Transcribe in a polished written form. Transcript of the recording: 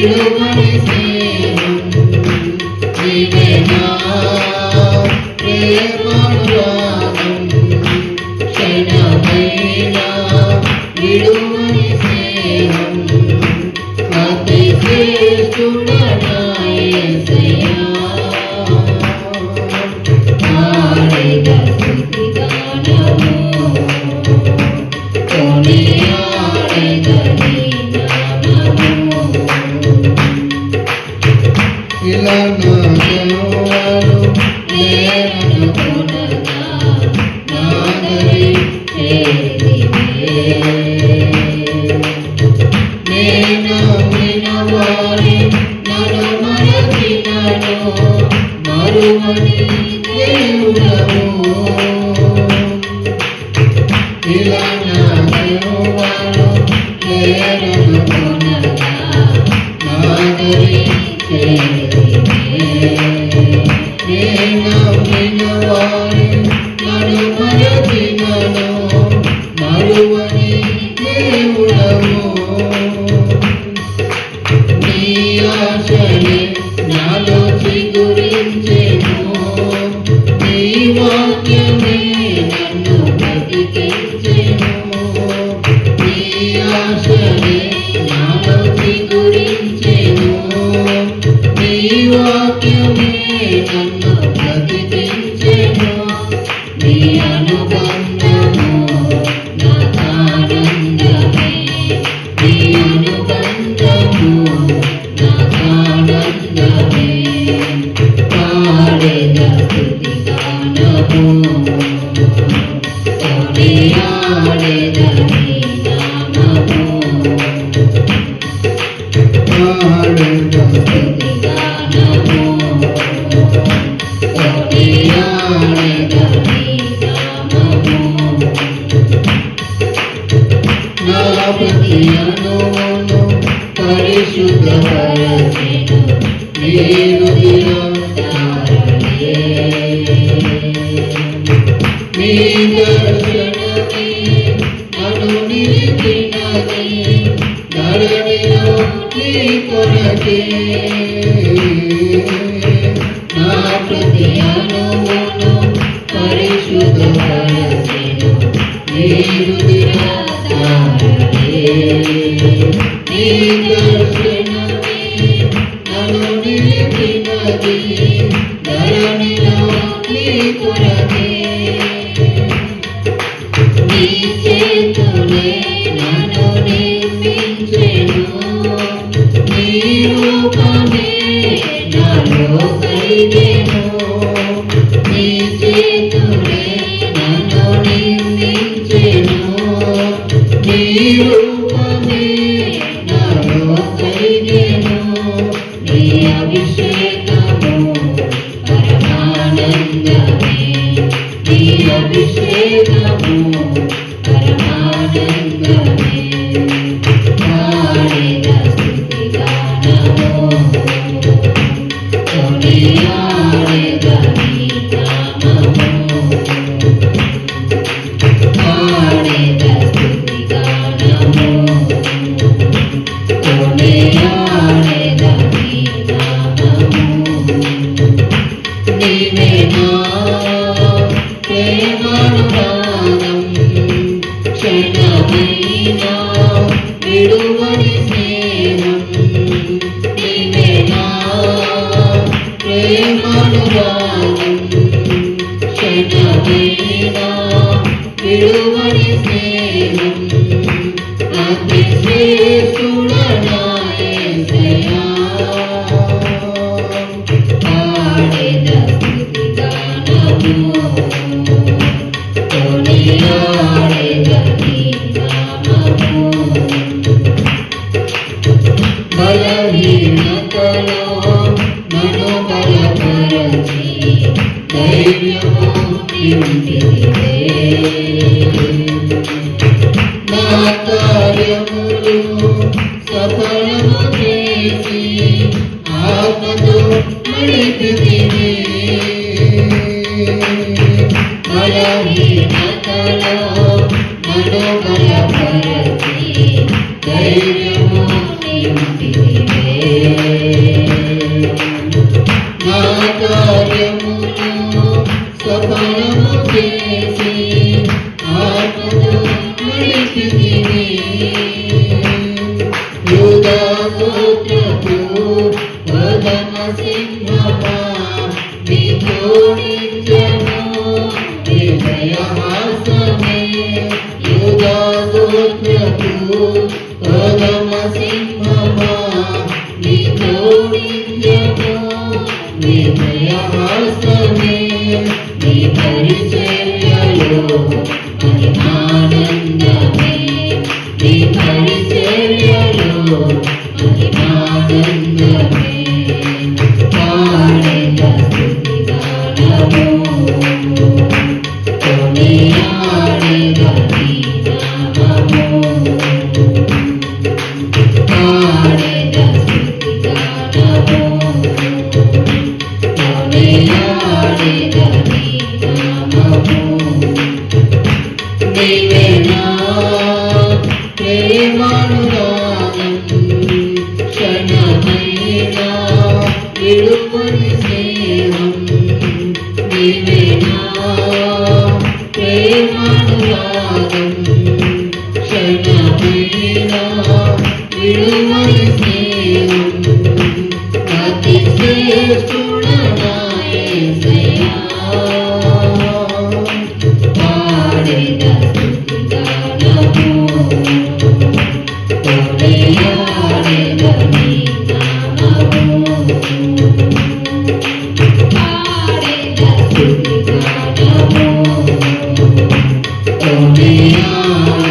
విడువని స్నేహం నీవే నా ప్రేమానురాగం క్షణమైనా విడువని స్నేహం అతి శ్రేష్ఠుడనా యేసయ్యా ఆడేద స్తుతిగానము కొనియాడేద నీ నామము ఇలా నా దేవాలు నేననుకొనగా నాదరి చేరితివే నేను వినవారి నన్ను మరచినను మరువని దేవుడవు ఇలా నా దేవాలు నేననుకొనగా నాదరి నేను వినవారి నన్ను మరచినను మరువని దేవుడవు నీ ఆశలే నాలో చిగురించెను నీ వాక్యమే నన్ను బ్రతికించెను నీ ఆశలే నాలో చిగురించెను నీ వాక్యమే నన్ను బ్రతికించెను నీ అనుబంధము నాకానందమే నీ అనుబంధము నాకానందమే పాడేద స్తుతిగానము కొనియాడేద నీ నామము పాడేద స్తుతిగానము కొనియాడేద నీ నామము నా ప్రతి అణువును పరిశుద్ధపరచెను నేను దినధారణే నీ దర్శనమే నన్ను నిలిపినది ధరణిలో నీ కొరకే నా ప్రతి అణువును పరిశుద్ధపరచెను నేను దినధారణే నీ దర్శనమే నన్ను నిలిపినది ధరణిలో నీ కొరకే నీ చేతులే నన్ను నిర్మించెను నీ రూపమే నాలో కలిగెను నీ చేతులే నన్ను నిర్మించెను నీ రూపమే నాలో కలిగెను నీ అభిషేకము పరమానందమే నీ అభిషేకము పరమానందమే పాడేద స్తుతిగానము కొనియాడేద నీ నామము పాడేద స్తుతిగానము కొనియాడేద నీ నామము నీవే నా ప్రేమానురాగం క్షణమైనా విడువని స్నేహం నీవే నా ప్రేమానురాగం క్షణమైనా విడువని స్నేహం అతి శ్రేష్ఠుడనా యేసయ్యా పాడేద స్తుతిగానము కొనియాడేద నీ నామము బలహీనతలో నన్ను బలపరచి ధైర్యము నింపితివే నా కార్యములు సఫలము చేసి ఆత్మతో నడిపితివే బలహీనతలో నన్ను బలపరచి ధైర్యము నింపితివే గోత్రపు ప్రథమ సింహమా నీతో నిత్యము విజయహాసమే యూదా గోత్రపు ప్రథమ సింహమా నీతో నిత్యము విజయహాసమే నీ పరిచర్యలో మహిమానందమే నీ పరిచర్యలో మహిమానందమే పాడేద స్తుతిగానము కొనియాడేద నీ నామము పాడేద స్తుతిగానము కొనియాడేద నీ నామము నీవే నా ప్రేమానురాగం క్షణమైనా విడుపుని స్నేహం నీవే నా ప్రేమానురాగం క్షణమైనా విడుపుని స్నేహం అతి శ్రేష్ఠుడనా యేసయ్యా పాడేద స్తుతిగానము కొనియాడేద నీ నామము పాడేద స్తుతిగానము కొనియాడేద